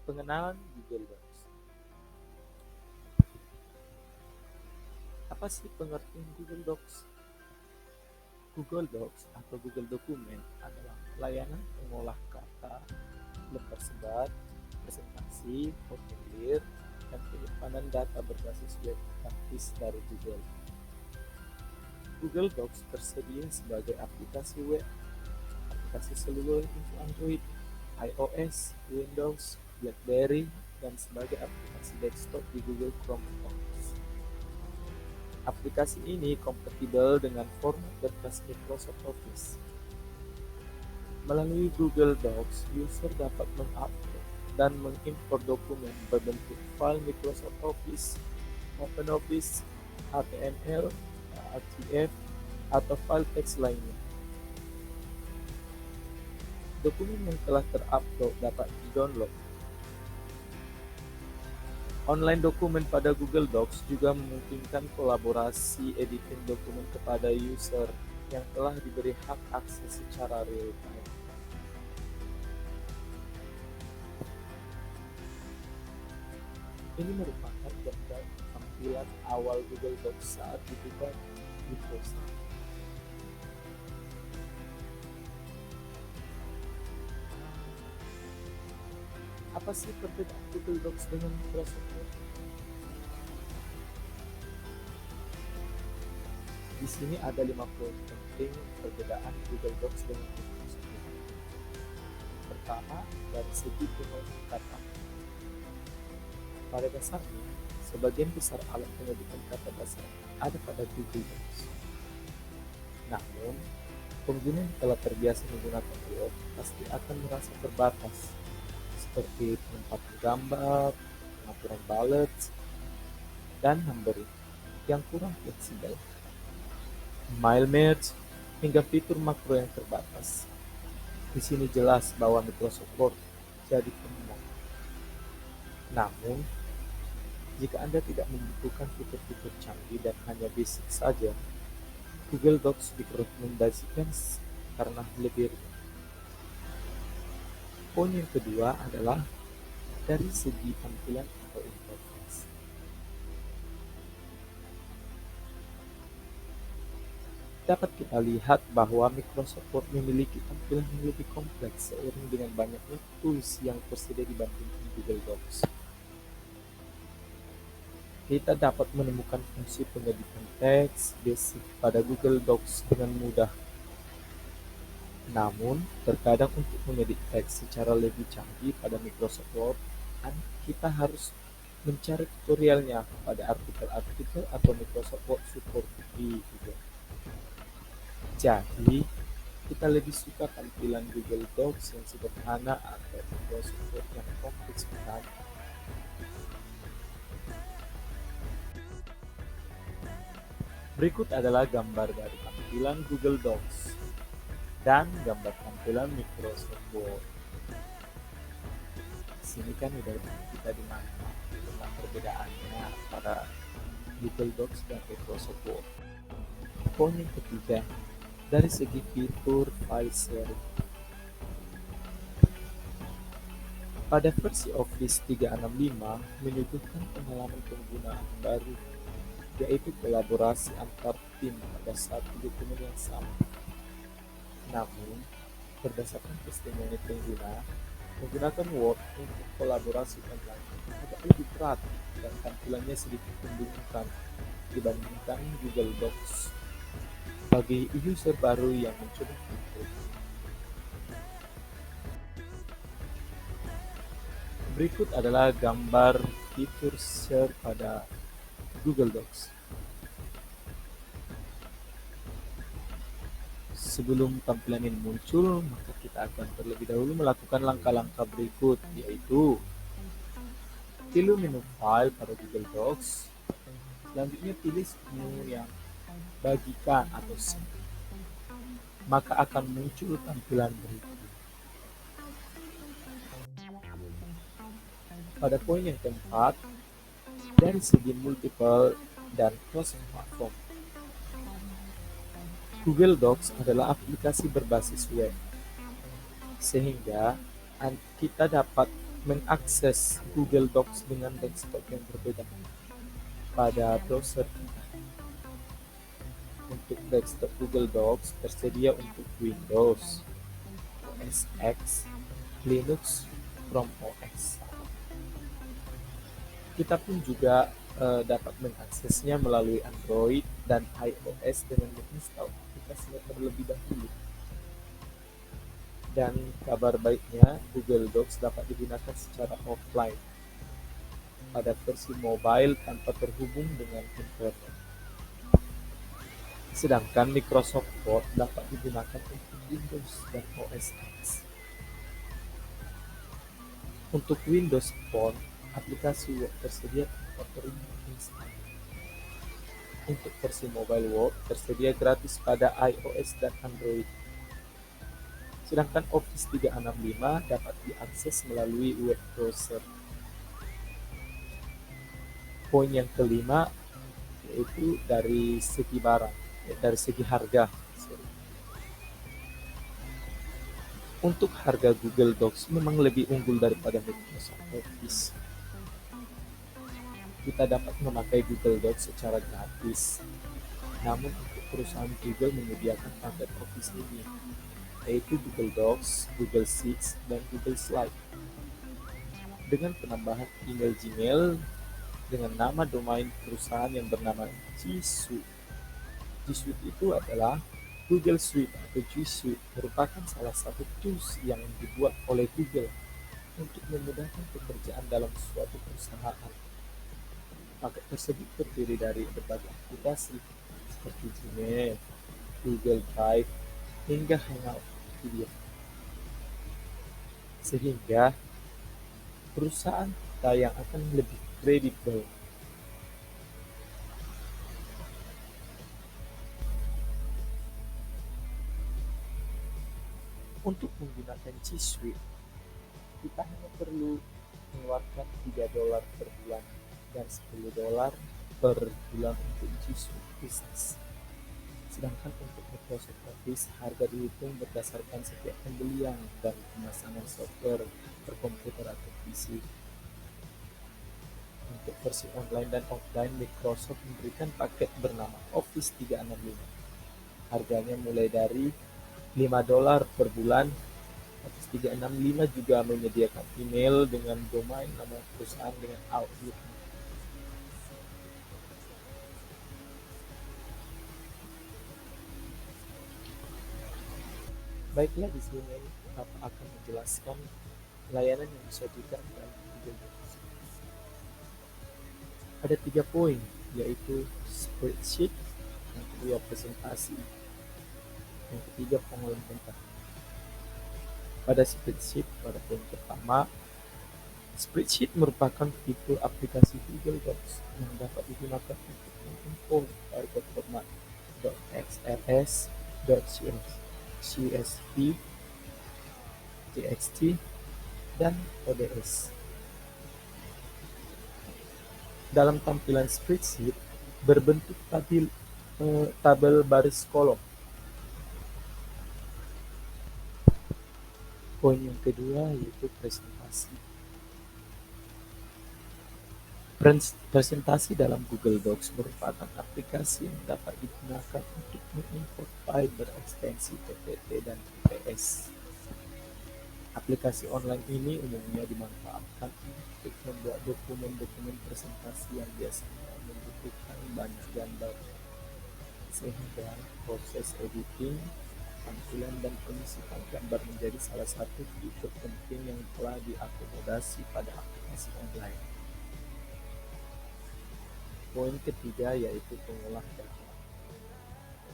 Pengenalan Google Docs. Apa sih pengertian Google Docs? Google Docs atau Google Dokumen adalah layanan pengolah kata, lembar sebar, presentasi, formulir, dan penyimpanan data berbasis web gratis dari Google. Google Docs tersedia sebagai aplikasi web, aplikasi seluler untuk Android, iOS, Windows, BlackBerry, dan sebagai aplikasi desktop di Google Chromebook. Aplikasi ini kompatibel dengan format berkas Microsoft Office. Melalui Google Docs, user dapat mengupload dan mengimpor dokumen berbentuk file Microsoft Office, OpenOffice, HTML, RTF, atau file teks lainnya. Dokumen yang telah terupload dapat di-download. Online dokumen pada Google Docs juga memungkinkan kolaborasi editing dokumen kepada user yang telah diberi hak akses secara real-time. Ini merupakan gambar tampilan awal Google Docs saat dibuka di browser. Apa sih perbedaan Google Docs dengan Microsoft Word? Di sini ada 5 poin penting perbedaan Google Docs dengan Microsoft Word. Pertama, dari segi pengolahan kata. Pada dasarnya, sebagian besar alat pengeditan kata dasar ada pada Google Docs. Namun, pengguna yang telah terbiasa menggunakan Word pasti akan merasa terbatas, seperti penempatan gambar, pengaturan bullets, dan numbering yang kurang fleksibel, file merge, hingga fitur makro yang terbatas. Di sini jelas bahwa Microsoft Word jadi pemenang. Namun, jika Anda tidak membutuhkan fitur-fitur canggih dan hanya basic saja, Google Docs direkomendasikan karena lebih ringan. Poin yang kedua adalah dari segi tampilan atau interface. Dapat kita lihat bahwa Microsoft Word memiliki tampilan yang lebih kompleks seiring dengan banyaknya tools yang tersedia dibandingkan Google Docs. Kita dapat menemukan fungsi pengeditan teks basic pada Google Docs dengan mudah. Namun, terkadang untuk mengedit teks secara lebih canggih pada Microsoft Word, kita harus mencari tutorialnya pada artikel-artikel atau Microsoft Word support di Google. Jadi, kita lebih suka tampilan Google Docs yang sederhana atau Microsoft Word yang kompleks, bukan? Berikut adalah gambar dari tampilan Google Docs dan gambar tampilan Microsoft Word. Di sini kan udah kita di mana tentang perbedaannya antara Google Docs dan Microsoft Word. Poin yang ketiga, dari segi fitur file sharing. Pada versi Office 365 menyuguhkan pengalaman penggunaan baru, yaitu kolaborasi antar tim pada satu dokumen yang sama. Namun, berdasarkan testimoni pengguna, menggunakan Word untuk kolaborasi online agak lebih berat dan tampilannya sedikit membingungkan dibandingkan Google Docs bagi user baru yang mencoba fitur. Berikut adalah gambar fitur share pada Google Docs. Sebelum tampilan ini muncul, maka kita akan terlebih dahulu melakukan langkah-langkah berikut, yaitu pilih menu file pada Google Docs. Selanjutnya pilih menu yang bagikan atau share. Maka akan muncul tampilan berikut. Pada poin yang keempat, dari segi multiple dan cross platform. Google Docs adalah aplikasi berbasis web, sehingga kita dapat mengakses Google Docs dengan desktop yang berbeda pada browser kita. Untuk desktop Google Docs tersedia untuk Windows, OS X, Linux, Chrome OS. Kita pun juga dapat mengaksesnya melalui Android dan iOS dengan menginstal aplikasinya terlebih dahulu. Dan kabar baiknya, Google Docs dapat digunakan secara offline pada versi mobile tanpa terhubung dengan internet. Sedangkan Microsoft Word dapat digunakan untuk Windows dan OS X. Untuk Windows Phone, aplikasi Word tersedia tanpa perlu menginstal. Untuk versi mobile Word tersedia gratis pada iOS dan Android. Sedangkan Office 365 dapat diakses melalui web browser. Poin yang kelima yaitu dari segi barang, dari segi harga. Untuk harga Google Docs memang lebih unggul daripada Microsoft Office. Kita dapat memakai Google Docs secara gratis. Namun untuk perusahaan Google menyediakan paket Office ini, yaitu Google Docs, Google Sheets, dan Google Slide. Dengan penambahan email Gmail dengan nama domain perusahaan yang bernama G Suite. G Suite itu adalah Google Suite atau G Suite merupakan salah satu tools yang dibuat oleh Google untuk memudahkan pekerjaan dalam suatu perusahaan. Paket tersebut terdiri dari berbagai aplikasi seperti Gmail, Google Drive, hingga Hangout video. Sehingga perusahaan kita yang akan lebih kredibel. Untuk menggunakan G Suite, kita hanya perlu mengeluarkan $3 per bulan dan $10 per bulan untuk G Suite Business. Sedangkan untuk Microsoft Office, harga dihitung berdasarkan setiap pembelian dan pemasangan software per komputer atau PC. Untuk versi online dan offline, Microsoft memberikan paket bernama Office 365. Harganya mulai dari $5 per bulan. Office 365 juga menyediakan email dengan domain nama perusahaan dengan Outlook. Baiklah, di sini Bapak akan menjelaskan layanan yang disajikan dalam Google Docs. Ada 3 poin, yaitu spreadsheet, yang kedua presentasi, yang ketiga pengolahan data. Pada spreadsheet, pada poin pertama, spreadsheet merupakan fitur aplikasi Google Docs yang dapat digunakan untuk mengimport file berformat .xls, .csv, txt, dan ODS. Dalam tampilan spreadsheet berbentuk tabel baris kolom. Poin yang kedua yaitu presentasi. Presentasi dalam Google Docs merupakan aplikasi yang dapat digunakan untuk mengimport file berekstensi PPT dan PPS. Aplikasi online ini umumnya dimanfaatkan untuk membuat dokumen-dokumen presentasi yang biasanya membutuhkan banyak gambar, sehingga proses editing, tampilan, dan pengisian gambar menjadi salah satu fitur penting yang telah diakomodasi pada aplikasi online. Poin ketiga yaitu pengolah data.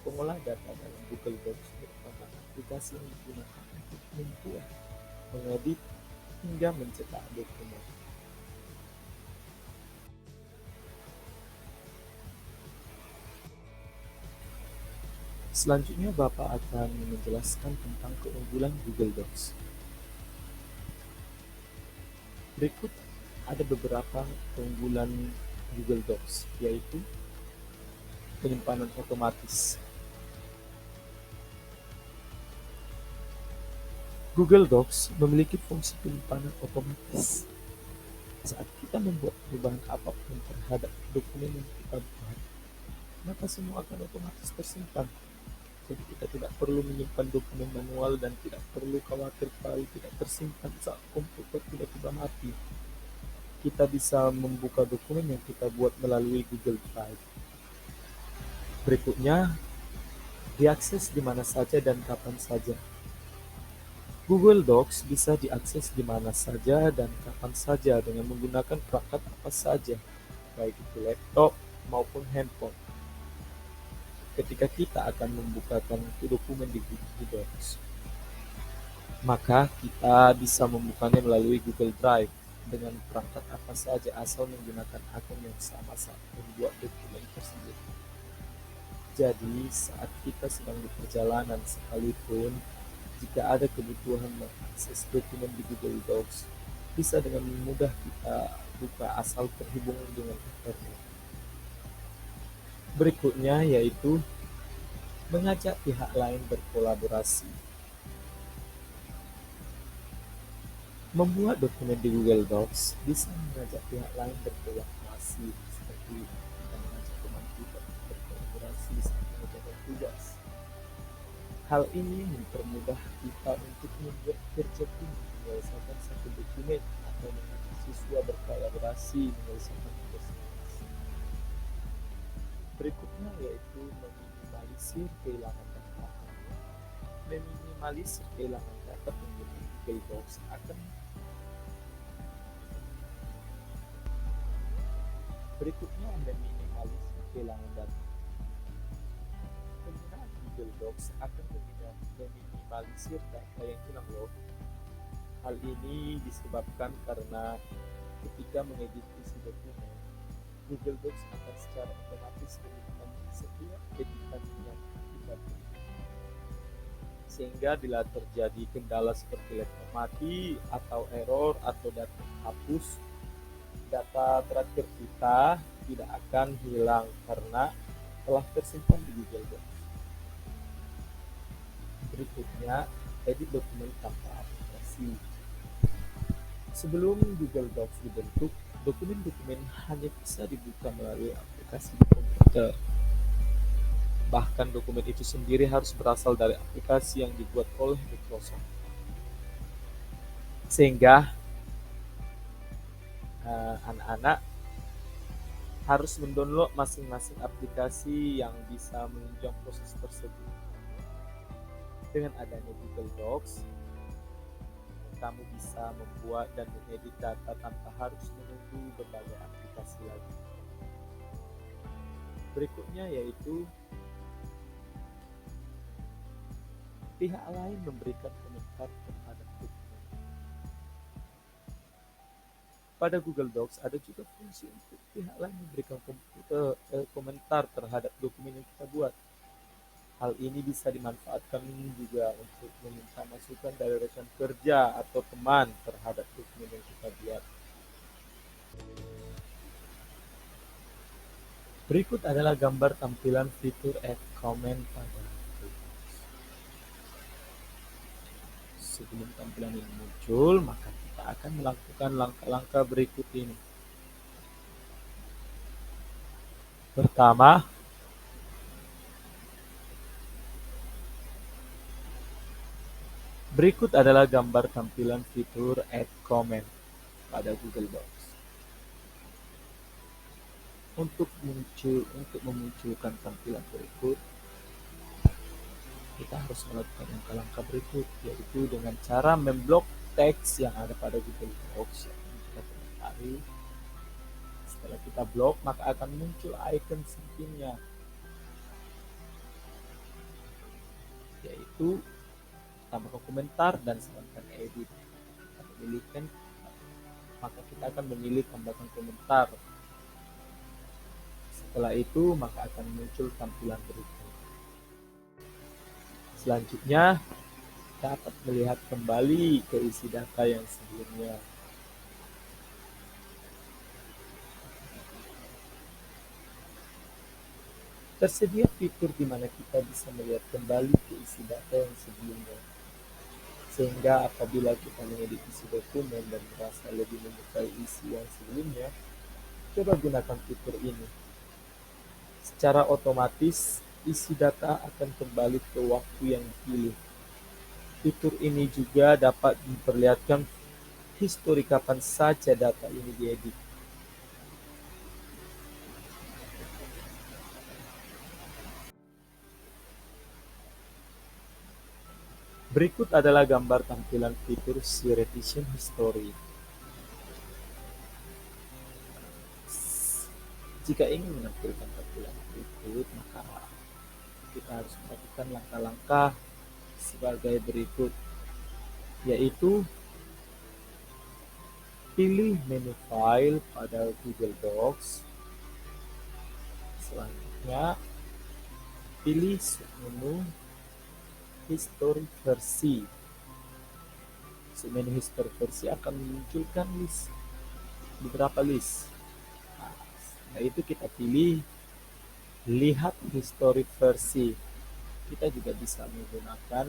Pengolah data dalam Google Docs merupakan aplikasi yang digunakan untuk membuat, mengedit, hingga mencetak dokumen. Selanjutnya Bapak akan menjelaskan tentang keunggulan Google Docs. Berikut ada beberapa keunggulan Google Docs, yaitu penyimpanan otomatis. Google Docs memiliki fungsi penyimpanan otomatis. Saat kita membuat perubahan apapun terhadap dokumen yang kita buat, maka semua akan otomatis tersimpan. Jadi kita tidak perlu menyimpan dokumen manual dan tidak perlu khawatir file tidak tersimpan saat komputer tiba-tiba mati. Kita bisa membuka dokumen yang kita buat melalui Google Drive. Berikutnya, diakses di mana saja dan kapan saja. Google Docs bisa diakses di mana saja dan kapan saja dengan menggunakan perangkat apa saja, baik itu laptop maupun handphone. Ketika kita akan membukakan dokumen di Google Docs, maka kita bisa membukanya melalui Google Drive dengan perangkat apa saja asal menggunakan akun yang sama saat membuat dokumen tersebut. Jadi, saat kita sedang di perjalanan sekalipun, jika ada kebutuhan mengakses dokumen di Google Docs, bisa dengan mudah kita buka asal terhubung dengan internet. Berikutnya yaitu mengajak pihak lain berkolaborasi. Membuat dokumen di Google Docs bisa mengajak pihak lain berkolaborasi, seperti kita mengajak teman kita berkolaborasi saat mengerjakan tugas. Hal ini mempermudah kita untuk membuat kerja tim menyelesaikan satu dokumen atau mengajak siswa berkolaborasi menyelesaikan tugas. Berikutnya yaitu meminimalisir kehilangan data. Meminimalisir kehilangan data pengguna Google Docs akan berikutnya meminimalisir kehilangan data. Penggunaan Google Docs akan meminimalisir data yang hilang loh. Hal ini disebabkan karena ketika mengedit isi dokumen, Google Docs akan secara otomatis menyimpan setiap editan yang kita beri. Sehingga bila terjadi kendala seperti laptop mati atau error atau data hapus, data terakhir kita tidak akan hilang karena telah tersimpan di Google Docs. Berikutnya, edit dokumen tanpa aplikasi. Sebelum Google Docs dibentuk, dokumen-dokumen hanya bisa dibuka melalui aplikasi di komputer. Bahkan dokumen itu sendiri harus berasal dari aplikasi yang dibuat oleh Microsoft. Sehingga anak-anak harus mendownload masing-masing aplikasi yang bisa menunjang proses tersebut. Dengan adanya Google Docs, kamu bisa membuat dan mengedit data tanpa harus menunggu berbagai aplikasi lagi. Berikutnya yaitu pihak lain memberikan komentar terhadap dokumen. Pada Google Docs ada juga fungsi untuk pihak lain memberikan komentar terhadap dokumen yang kita buat. Hal ini bisa dimanfaatkan juga untuk meminta masukan dari rekan kerja atau teman terhadap dokumen yang kita buat. Berikut adalah gambar tampilan fitur Add Comment pada Google Docs. Sebelum tampilan ini muncul, maka kita akan melakukan langkah-langkah berikut ini. Pertama, berikut adalah gambar tampilan fitur Add Comment pada Google Docs. Untuk memunculkan tampilan berikut, kita harus melakukan langkah-langkah berikut, yaitu dengan cara memblok teks yang ada pada Google Docs yang kita komentari. Setelah kita blok, maka akan muncul icon sampingnya, yaitu tambahkan komentar dan sarankan edit. Kita memilihkan, maka kita akan memilih tambahkan komentar. Setelah itu, maka akan muncul tampilan berikut. Selanjutnya, dapat melihat kembali ke isi data yang sebelumnya. Tersedia fitur di mana kita bisa melihat kembali ke isi data yang sebelumnya. Sehingga apabila kita mengedit isi dokumen dan merasa lebih menyukai isi yang sebelumnya, coba gunakan fitur ini. Secara otomatis, isi data akan kembali ke waktu yang dipilih. Fitur ini juga dapat memperlihatkan histori kapan saja data ini diedit. Berikut adalah gambar tampilan fitur si Revision History. Jika ingin menampilkan tampilan berikut, maka kita harus melakukan langkah-langkah sebagai berikut, yaitu pilih menu file pada Google Docs. Selanjutnya, pilih submenu History versi. Submenu History versi akan memunculkan beberapa list. Nah, setelah itu kita pilih lihat History versi. Kita juga bisa menggunakan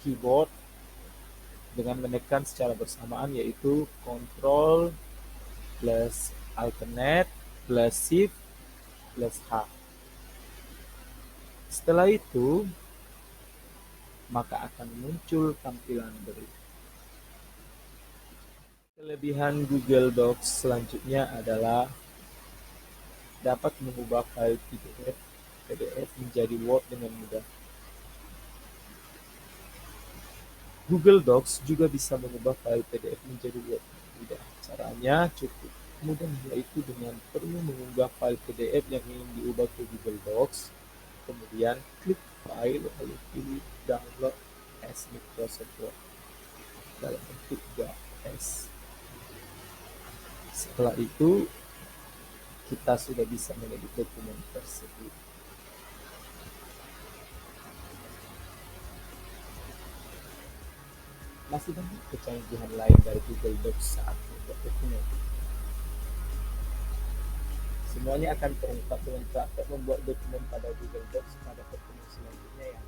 keyboard dengan menekan secara bersamaan, yaitu Ctrl plus Alternate plus Shift plus H. Setelah itu, maka akan muncul tampilan berikut. Kelebihan Google Docs selanjutnya adalah dapat mengubah file PDF menjadi Word dengan mudah. Google Docs juga bisa mengubah file PDF menjadi Word dengan mudah. Caranya cukup mudah, yaitu dengan perlu mengunggah file PDF yang ingin diubah ke Google Docs, kemudian klik file lalu pilih download as Microsoft Word dalam bentuk JS. Setelah itu, kita sudah bisa mengedit dokumen tersebut. Masih banyak kecanggihan lain dari Google Docs saat membuat dokumen. Semuanya akan terungkap dengan praktek membuat dokumen pada Google Docs pada pertemuan selanjutnya ya.